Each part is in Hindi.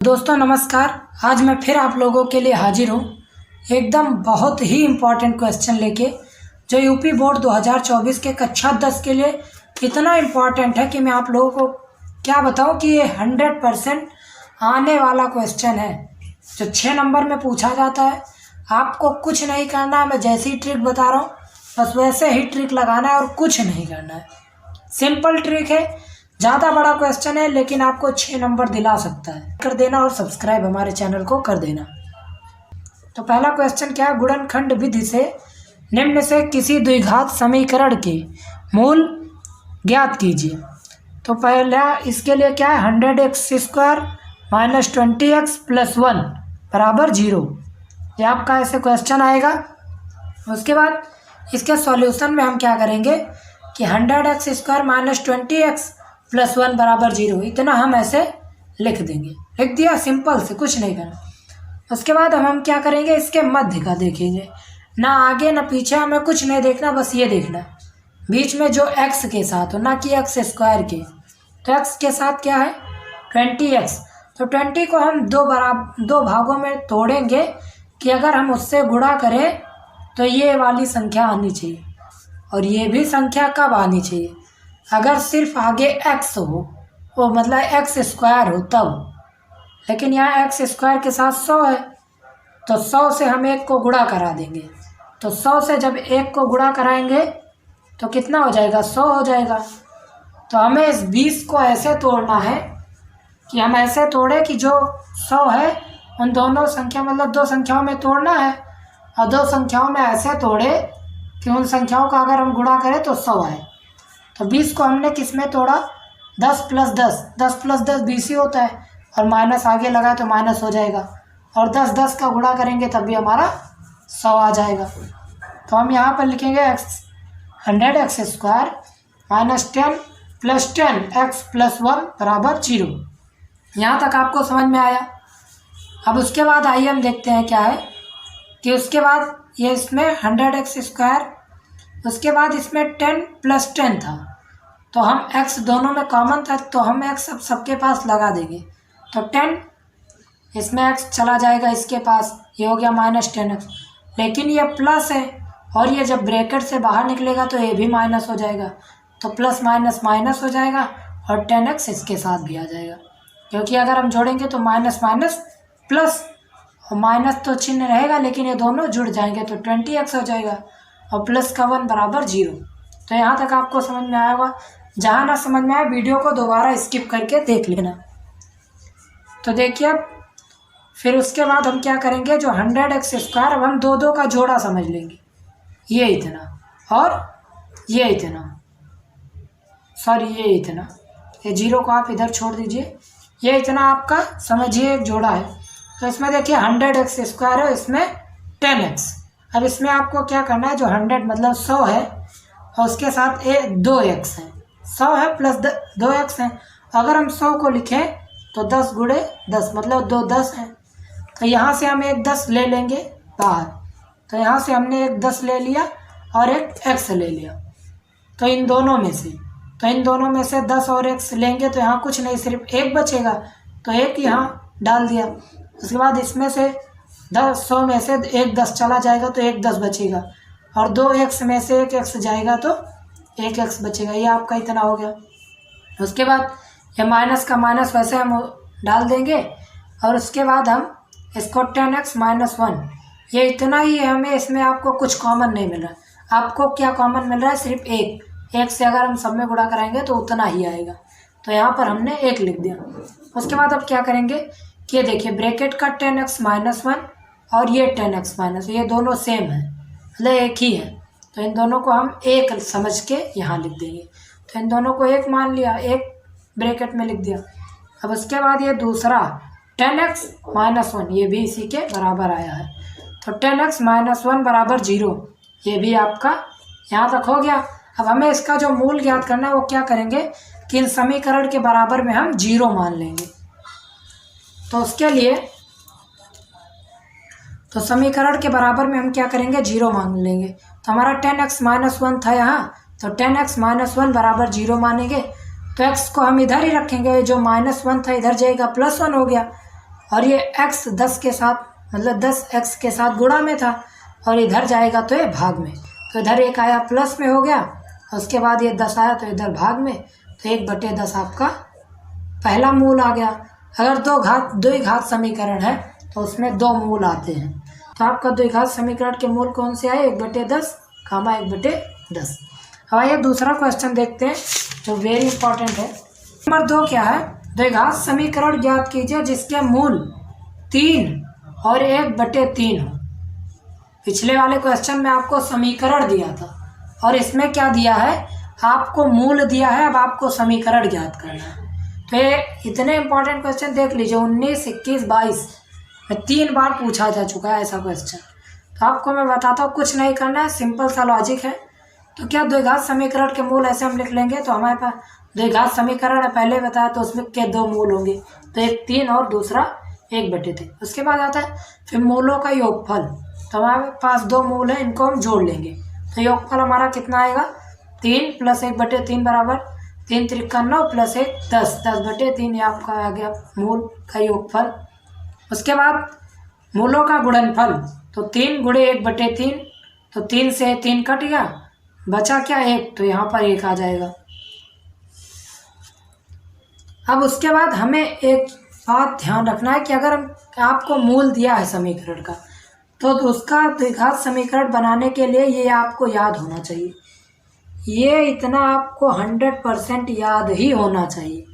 दोस्तों नमस्कार। आज मैं फिर आप लोगों के लिए हाजिर हूँ एकदम बहुत ही इम्पॉर्टेंट क्वेश्चन लेके, जो यूपी बोर्ड 2024 के कक्षा 10 के लिए इतना इम्पॉर्टेंट है कि मैं आप लोगों को क्या बताऊँ कि ये 100% आने वाला क्वेश्चन है, जो 6 नंबर में पूछा जाता है। आपको कुछ नहीं करना है, मैं जैसी ट्रिक बता रहा हूँ बस वैसे ही ट्रिक लगाना है और कुछ नहीं करना है। सिंपल ट्रिक है, ज़्यादा बड़ा क्वेश्चन है लेकिन आपको 6 नंबर दिला सकता है। कर देना और सब्सक्राइब हमारे चैनल को कर देना। तो पहला क्वेश्चन क्या है, गुणनखंड विधि से निम्न से किसी द्विघात समीकरण के मूल ज्ञात कीजिए। तो पहला इसके लिए क्या है, 100x² - 20x + 1 = 0। ये आपका ऐसे क्वेश्चन आएगा। उसके बाद इसके सॉल्यूशन में हम क्या करेंगे कि 100x² - 20x + 1 = 0, इतना हम ऐसे लिख देंगे। लिख दिया, सिंपल से, कुछ नहीं करना। उसके बाद हम क्या करेंगे, इसके मध्य का देखेंगे, ना आगे ना पीछे, हमें कुछ नहीं देखना, बस ये देखना बीच में जो x के साथ हो, ना कि x² के। तो x के साथ क्या है 20x, तो 20 को हम दो भागों में तोड़ेंगे कि अगर हम उससे गुणा करें तो ये वाली संख्या आनी चाहिए, और ये भी संख्या कब आनी चाहिए, अगर सिर्फ आगे x हो, वो मतलब x² हो तब। लेकिन यहाँ x² के साथ 100 है, तो 100 से हम 1 को गुणा करा देंगे। तो 100 से जब 1 को गुणा कराएंगे तो कितना हो जाएगा, 100 हो जाएगा। तो हमें इस 20 को ऐसे तोड़ना है कि हम ऐसे तोड़े कि जो 100 है उन दोनों संख्या मतलब दो संख्याओं में तोड़ना है, और दो संख्याओं में ऐसे तोड़े कि उन संख्याओं का अगर हम गुणा करें तो 100 आए। तो 20 को हमने किस में तोड़ा, 10 + 10, 10 + 10 20 ही होता है, और माइनस आगे लगा तो माइनस हो जाएगा, और 10 10 का गुणा करेंगे तब भी हमारा 100 आ जाएगा। तो हम यहाँ पर लिखेंगे 100x² - 10 + 10x + 1 = 0। यहाँ तक आपको समझ में आया। अब उसके बाद आइए हम देखते हैं क्या है कि उसके बाद ये इसमें 100x², उसके बाद इसमें 10 + 10 था, तो हम x दोनों में कॉमन था तो हम x अब सबके पास लगा देंगे। तो 10 इसमें x चला जाएगा इसके पास, ये हो गया -10x। लेकिन ये प्लस है और ये जब ब्रैकेट से बाहर निकलेगा तो ये भी माइनस हो जाएगा, तो प्लस माइनस माइनस हो जाएगा और 10x इसके साथ भी आ जाएगा, क्योंकि अगर हम जोड़ेंगे तो माइनस माइनस प्लस, और माइनस तो चिन्ह रहेगा लेकिन ये दोनों जुड़ जाएंगे तो 20x हो जाएगा, और प्लस का 1 = 0। तो यहाँ तक आपको समझ में आया होगा। जहाँ ना समझ में आए वीडियो को दोबारा स्किप करके देख लेना। तो देखिए अब फिर उसके बाद हम क्या करेंगे, जो 100x², अब हम दो का जोड़ा समझ लेंगे, ये इतना और ये इतना, सॉरी ये इतना, ये 0 को आप इधर छोड़ दीजिए, ये इतना आपका समझिए एक जोड़ा है। तो इसमें देखिए 100x² है, इसमें 10x। अब इसमें आपको क्या करना है, जो 100 मतलब 100 है और उसके साथ 2x है, 100 है प्लस 2x है। अगर हम 100 को लिखें तो 10 × 10 मतलब 2 10 है, तो यहाँ से हम एक 10 ले लेंगे बाहर, तो यहाँ से हमने एक 10 ले लिया और एक x ले लिया। तो इन दोनों में से 10 और x लेंगे तो यहाँ कुछ नहीं, सिर्फ 1 बचेगा, तो 1 यहाँ डाल दिया। उसके बाद इसमें से 100 में से एक 10 चला जाएगा तो एक 10 बचेगा, और 2x में से एक x जाएगा तो 1x बचेगा, ये आपका इतना हो गया। उसके बाद ये माइनस का माइनस वैसे हम डाल देंगे, और उसके बाद हम इसको 10x - 1, ये इतना ही है। हमें इसमें आपको कुछ कॉमन नहीं मिल रहा। आपको क्या कॉमन मिल रहा है, सिर्फ 1 से अगर हम सब में गुणा कराएंगे तो उतना ही आएगा, तो यहाँ पर हमने 1 लिख दिया। उसके बाद अब क्या करेंगे कि ये देखिए ब्रैकेट का 10x - 1 और ये 10x - ये दोनों सेम है, मतलब एक ही है, तो इन दोनों को हम 1 समझ के यहाँ लिख देंगे। तो इन दोनों को 1 मान लिया, 1 ब्रैकेट में लिख दिया। अब उसके बाद ये दूसरा 10x - 1, ये भी इसी के बराबर आया है, तो 10x - 1 = 0, ये भी आपका यहाँ तक हो गया। अब हमें इसका जो मूल ज्ञात करना है वो क्या करेंगे कि इन समीकरण के बराबर में हम 0 मान लेंगे। तो उसके लिए तो समीकरण के बराबर में हम क्या करेंगे, 0 मान लेंगे। तो हमारा 10x - 1 था यहाँ, तो 10x - 1 = 0 मानेंगे। तो x को हम इधर ही रखेंगे, जो -1 था इधर जाएगा, +1 हो गया। और ये x 10 के साथ मतलब 10x के साथ गुणा में था, और इधर जाएगा तो ये भाग में, तो इधर 1 आया प्लस में हो गया, उसके बाद ये 10 आया तो इधर भाग में, तो 1/10 आपका पहला मूल आ गया। अगर द्विघात समीकरण है तो उसमें 2 मूल आते हैं, तो आपका द्विघात समीकरण के मूल कौन से आए, 1/10 कामा 1/10। अब आइए दूसरा क्वेश्चन देखते हैं जो वेरी इंपॉर्टेंट है। नंबर 2 क्या है, द्विघात समीकरण ज्ञात कीजिए जिसके मूल 3 और 1/3 हो। पिछले वाले क्वेश्चन में आपको समीकरण दिया था और इसमें क्या दिया है, आपको मूल दिया है, अब आपको समीकरण ज्ञात करना है। तो ये इतने इंपॉर्टेंट क्वेश्चन देख लीजिए, 19, 21, 22 में 3 बार पूछा जा चुका है ऐसा क्वेश्चन। तो आपको मैं बताता हूँ, कुछ नहीं करना है, सिंपल सा लॉजिक है। तो क्या द्विघात समीकरण के मूल ऐसे हम लिख लेंगे, तो हमारे पास द्विघात समीकरण है पहले बताया, तो उसमें के 2 मूल होंगे, तो एक 3 और दूसरा 1/3। उसके बाद आता है फिर मूलों का योगफल, तो हमारे पास 2 मूल है, इनको हम जोड़ लेंगे, तो योगफल हमारा कितना आएगा, 3 + 1/3 बराबर 3 त्रिका 9 + 1 10, 10/3 ये आपका आ गया मूल का योगफल। उसके बाद मूलों का गुणनफल, तो 3 × 1/3, तो 3 से 3 कट गया, बचा क्या 1, तो यहाँ पर 1 आ जाएगा। अब उसके बाद हमें एक बात ध्यान रखना है कि अगर आपको मूल दिया है समीकरण का, तो उसका द्विघात समीकरण बनाने के लिए ये आपको याद होना चाहिए, ये इतना आपको 100% याद ही होना चाहिए,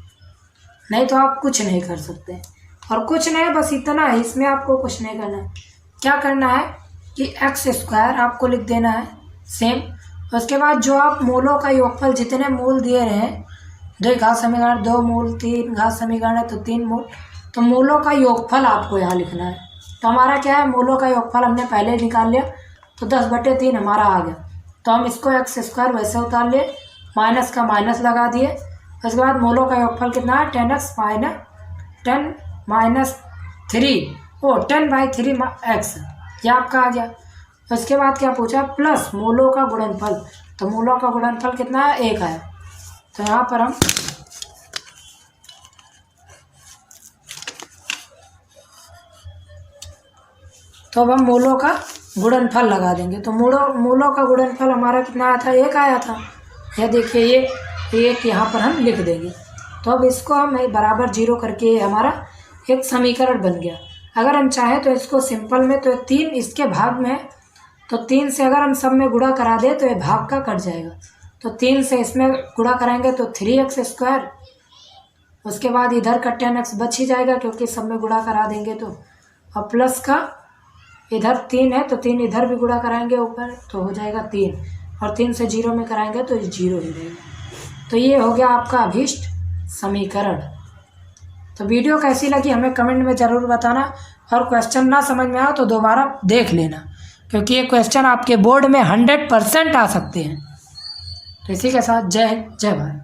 नहीं तो आप कुछ नहीं कर सकते। और कुछ नहीं, बस इतना है, इसमें आपको कुछ नहीं करना है। क्या करना है कि x² आपको लिख देना है सेम। उसके बाद जो आप मूलों का योगफल, जितने मूल दिए रहे हैं, द्विघात समीकरण 2 मूल, 3 घात समीकरण है तो 3 मूल, तो मूलों का योगफल आपको यहाँ लिखना है। तो हमारा क्या है, मूलों का योगफल हमने पहले ही निकाल लिया, तो 10/3 हमारा आ गया। तो हम इसको x² वैसे उतार लिए, माइनस का माइनस लगा दिए। उसके बाद मूलों का योगफल कितना है, 10x - 10/3x, ये आपका आ गया। उसके बाद क्या पूछा, प्लस मूलों का गुणनफल, तो मूलों का गुणनफल कितना है, 1 आया। तो यहाँ पर हम तो अब हम मूलों का गुणनफल लगा देंगे, तो मूलों का गुणनफल हमारा कितना आया था, 1 आया था। यह देखिए ये 1 यहाँ पर हम लिख देंगे। तो अब इसको हम बराबर 0 करके हमारा एक समीकरण बन गया। अगर हम चाहें तो इसको सिंपल में, तो 3 इसके भाग में है, तो 3 से अगर हम सब में गुणा करा दें तो ये भाग का कट जाएगा, तो 3 से इसमें गुणा कराएंगे तो 3x²। उसके बाद इधर का 10x बच ही जाएगा क्योंकि सब में गुणा करा देंगे तो, और प्लस का इधर 3 है तो 3 इधर भी गुणा कराएंगे ऊपर, तो हो जाएगा 3, और 3 से 0 में कराएंगे तो 0 ही रहेगा। तो ये हो गया आपका अभीष्ट समीकरण। तो वीडियो कैसी लगी हमें कमेंट में ज़रूर बताना, और क्वेश्चन ना समझ में आए तो दोबारा देख लेना, क्योंकि ये क्वेश्चन आपके बोर्ड में 100% आ सकते हैं। तो इसी के साथ जय हिंद, जय भारत।